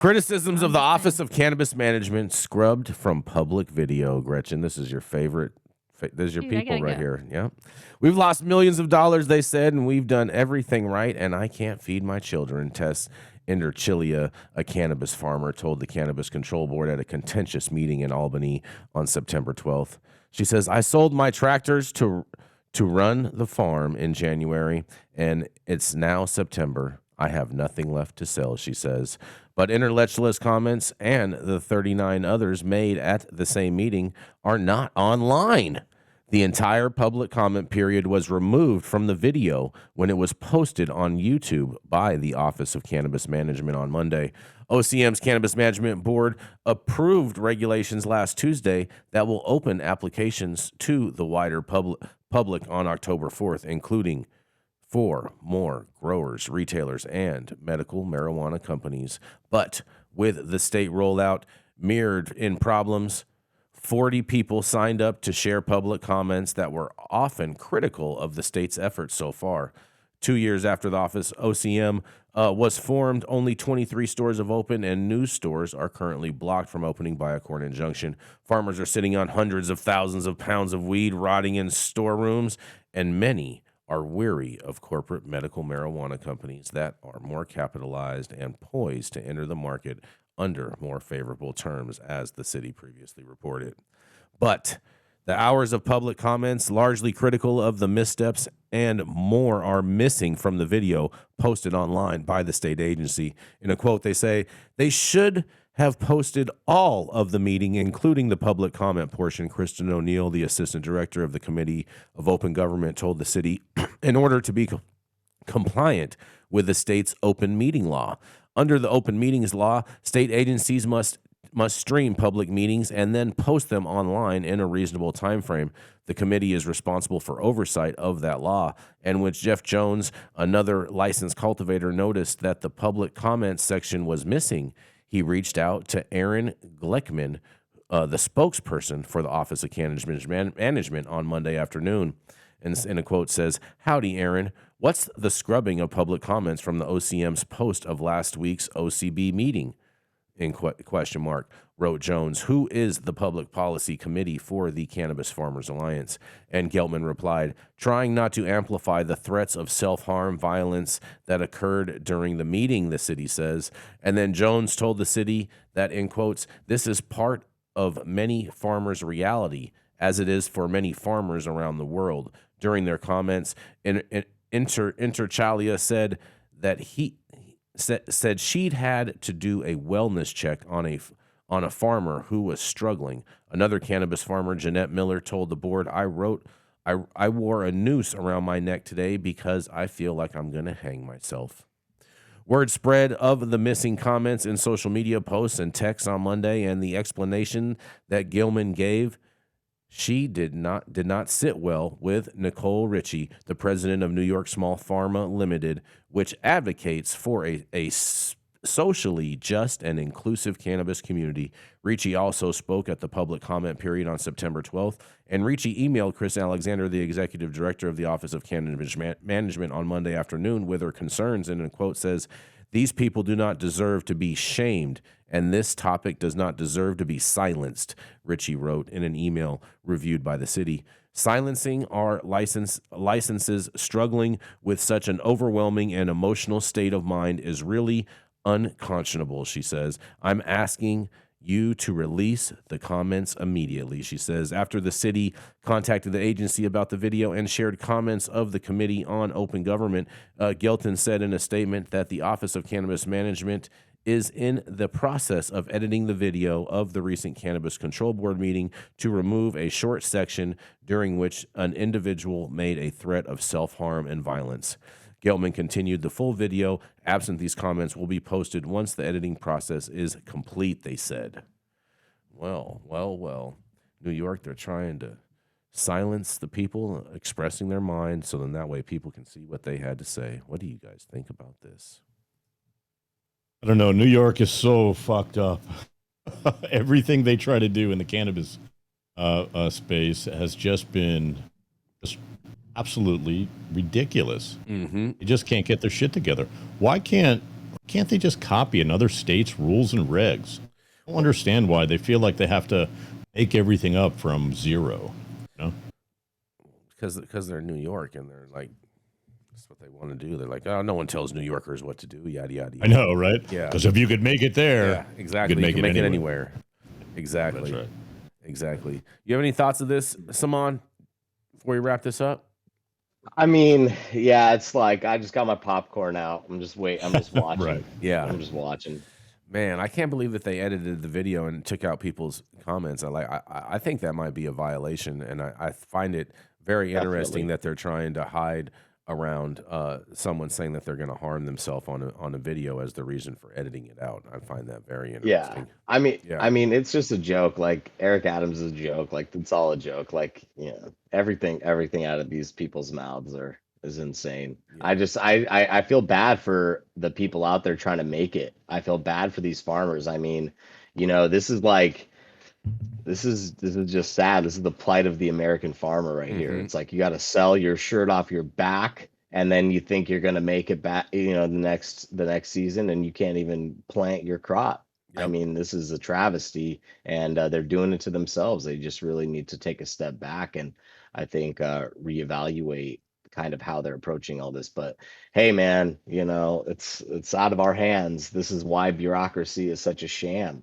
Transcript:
Criticisms of the Office of Cannabis Management scrubbed from public video. Gretchen, this is your favorite. This is your Dude, I people gotta right go. here. Yeah. We've lost millions of dollars, they said, and we've done everything right, and I can't feed my children. Tess Enderchilia, a cannabis farmer, told the Cannabis Control Board at a contentious meeting in Albany on September 12th. She says, I sold my tractors to run the farm in January, and it's now September. I have nothing left to sell, she says. But Interletula's comments and the 39 others made at the same meeting are not online. The entire public comment period was removed from the video when it was posted on YouTube by the Office of Cannabis Management on Monday. OCM's Cannabis Management Board approved regulations last Tuesday that will open applications to the wider public on October 4th, including 4 more growers, retailers, and medical marijuana companies. But with the state rollout mirrored in problems, 40 people signed up to share public comments that were often critical of the state's efforts so far. 2 years after the office, OCM was formed, only 23 stores have opened, and new stores are currently blocked from opening by a court injunction. Farmers are sitting on hundreds of thousands of pounds of weed rotting in storerooms, and many are weary of corporate medical marijuana companies that are more capitalized and poised to enter the market under more favorable terms, as the city previously reported. But the hours of public comments, largely critical of the missteps, and more are missing from the video posted online by the state agency. In a quote, they say, they should have posted all of the meeting, including the public comment portion. Kristen O'Neill, the assistant director of the Committee of Open Government, told the city, in order to be compliant with the state's open meeting law. Under the open meetings law, state agencies must stream public meetings and then post them online in a reasonable time frame. The committee is responsible for oversight of that law. And when Jeff Jones, another licensed cultivator, noticed that the public comments section was missing, he reached out to Aaron Gleckman, the spokesperson for the Office of Cannabis Management, on Monday afternoon. And in a quote says, "Howdy, Aaron. What's the scrubbing of public comments from the OCM's post of last week's OCB meeting?" In question mark, wrote Jones, who is the public policy committee for the Cannabis Farmers Alliance. And Geltman replied, trying not to amplify the threats of self-harm violence that occurred during the meeting, the city says. And then Jones told the city that, in quotes, this is part of many farmers' reality, as it is for many farmers around the world. During their comments, Interchalia said that said she'd had to do a wellness check on a farmer who was struggling. Another cannabis farmer, Jeanette Miller, told the board, I wore a noose around my neck today because I feel like I'm going to hang myself. Word spread of the missing comments in social media posts and texts on Monday, and the explanation that Gilman gave, she did not sit well with Nicole Ritchie, the president of New York Small Pharma Limited, which advocates for a socially just and inclusive cannabis community. Ritchie also spoke at the public comment period on September 12th, and Ritchie emailed Chris Alexander, the executive director of the Office of Cannabis Management, on Monday afternoon with her concerns, and in a quote says, these people do not deserve to be shamed, and this topic does not deserve to be silenced, Ritchie wrote in an email reviewed by the city. Silencing our licenses struggling with such an overwhelming and emotional state of mind is really unconscionable, she says. I'm asking you to release the comments immediately, she says. After the city contacted the agency about the video and shared comments of the Committee on Open Government, Gelton said in a statement that the Office of Cannabis Management is in the process of editing the video of the recent Cannabis Control Board meeting to remove a short section during which an individual made a threat of self-harm and violence. Geltman continued, the full video, absent these comments, will be posted once the editing process is complete, they said. Well. New York, they're trying to silence the people expressing their mind so then that way people can see what they had to say. What do you guys think about this? I don't know. New York is so fucked up. Everything they try to do in the cannabis space has just been absolutely ridiculous. Mm-hmm. They just can't get their shit together. Why can't can't they just copy another state's rules and regs? I don't understand why they feel like they have to make everything up from zero. You know? Because they're New York and they're like, that's what they want to do. They're like, oh, no one tells New Yorkers what to do. Yada yada. I yada. know, right? Yeah. Because if you could make it there, Yeah, exactly. you You could can make it anywhere. anywhere. Exactly. That's right. Exactly. You have any thoughts of this, Saman, before we wrap this up? I mean, yeah, it's like I just got my popcorn out. I'm just watching. Right. Yeah. I'm just watching. Man, I can't believe that they edited the video and took out people's comments. I think that might be a violation, and I find it very interesting Definitely. that they're trying to hide around someone saying that they're going to harm themselves on a video as the reason for editing it out. I find that very Yeah. interesting. I Yeah. mean, it's just a joke. Like Eric Adams is a joke. Like it's all a joke. Like, you know, everything out of these people's mouths is insane. Yeah. I feel bad for the people out there trying to make it. I feel bad for these farmers. I mean, you know, this is just sad. This is the plight of the American farmer right here. Mhm. It's like you got to sell your shirt off your back, and then you think you're going to make it back, you know, the next season, and you can't even plant your crop. I Yep. mean, this is a travesty, and they're doing it to themselves. They just really need to take a step back and I think reevaluate kind of how they're approaching all this. But hey, man, you know, it's out of our hands. This is why bureaucracy is such a sham.